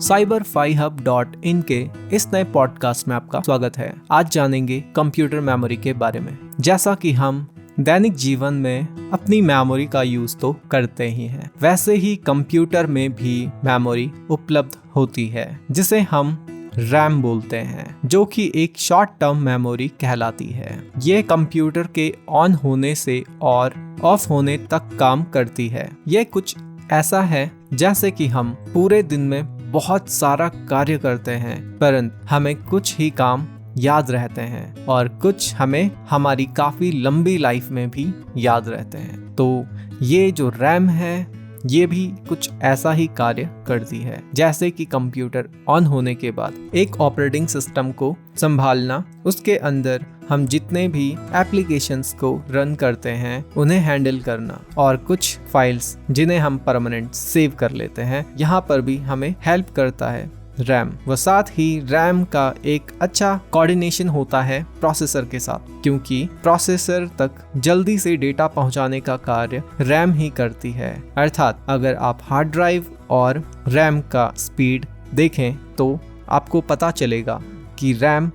cyber5hub.in के इस नए पॉडकास्ट में आपका स्वागत है। आज जानेंगे कंप्यूटर मेमोरी के बारे में। जैसा कि हम दैनिक जीवन में अपनी मेमोरी का यूज तो करते ही हैं, वैसे ही कंप्यूटर में भी मेमोरी उपलब्ध होती है जिसे हम रैम बोलते हैं, जो कि एक शॉर्ट टर्म मेमोरी कहलाती है। ये कंप्यूटर के ऑन होने से और ऑफ होने तक काम करती है। ये कुछ ऐसा है जैसे कि हम पूरे दिन में बहुत सारा कार्य करते हैं, परंतु हमें कुछ ही काम याद रहते हैं और कुछ हमें हमारी काफी लंबी लाइफ में भी याद रहते हैं। तो ये जो रैम है ये भी कुछ ऐसा ही कार्य करती है। जैसे कि कंप्यूटर ऑन होने के बाद एक ऑपरेटिंग सिस्टम को संभालना, उसके अंदर हम जितने भी एप्लीकेशंस को रन करते हैं उन्हें हैंडल करना और कुछ फाइल्स जिन्हें हम परमानेंट सेव कर लेते हैं, यहाँ पर भी हमें हेल्प करता है रैम। व साथ ही रैम का एक अच्छा कोऑर्डिनेशन होता है प्रोसेसर के साथ, क्योंकि प्रोसेसर तक जल्दी से डेटा पहुंचाने का कार्य रैम ही करती है। अर्थात अगर आप हार्ड ड्राइव और रैम का स्पीड देखें तो आपको पता चलेगा कि रैम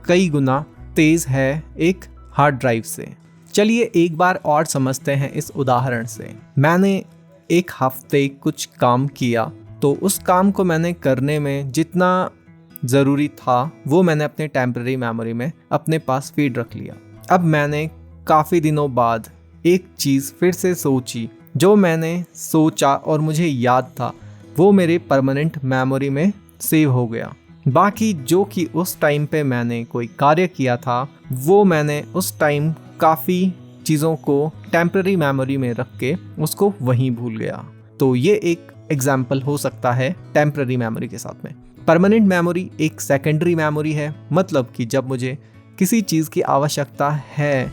कई गुना तेज है एक हार्ड ड्राइव से। चलिए एक बार और समझते हैं इस उदाहरण से। मैंने एक हफ्ते कुछ काम किया, तो उस काम को मैंने करने में जितना ज़रूरी था वो मैंने अपने टेम्पररी मेमोरी में अपने पास फीड रख लिया। अब मैंने काफ़ी दिनों बाद एक चीज़ फिर से सोची, जो मैंने सोचा और मुझे याद था वो मेरे परमानेंट मेमोरी में सेव हो गया। बाकी जो कि उस टाइम पे मैंने कोई कार्य किया था वो मैंने उस टाइम काफ़ी चीज़ों को टेम्पररी मेमोरी में रख के उसको वहीं भूल गया। तो ये एक एग्जाम्पल हो सकता है टेम्पररी मेमोरी के साथ में। परमानेंट मेमोरी एक सेकेंडरी मेमोरी है, मतलब कि जब मुझे किसी चीज़ की आवश्यकता है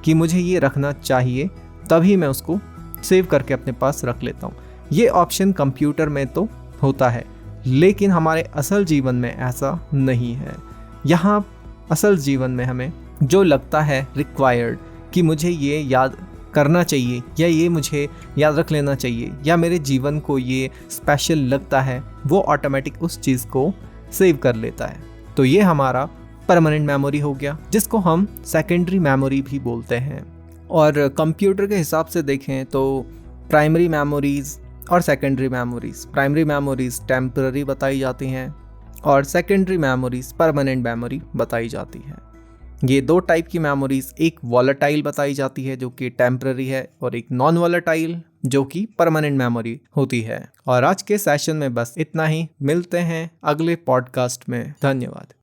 कि मुझे ये रखना चाहिए तभी मैं उसको सेव करके अपने पास रख लेता हूँ। ये ऑप्शन कंप्यूटर में तो होता है, लेकिन हमारे असल जीवन में ऐसा नहीं है। यहाँ असल जीवन में हमें जो लगता है रिक्वायर्ड कि मुझे ये याद करना चाहिए या ये मुझे याद रख लेना चाहिए या मेरे जीवन को ये स्पेशल लगता है, वो ऑटोमेटिक उस चीज़ को सेव कर लेता है। तो ये हमारा परमानेंट मेमोरी हो गया, जिसको हम सेकेंडरी मेमोरी भी बोलते हैं। और कंप्यूटर के हिसाब से देखें तो प्राइमरी मेमोरीज़ और secondary memories, primary memories temporary बताई जाती हैं और सेकेंडरी मेमोरीज़ परमानेंट मेमोरी बताई जाती है। ये दो टाइप की मेमोरीज, एक वॉलेटाइल बताई जाती है जो कि टेम्पररी है, और एक नॉन वॉलेटाइल जो कि परमानेंट मेमोरी होती है। और आज के सेशन में बस इतना ही। मिलते हैं अगले पॉडकास्ट में। धन्यवाद।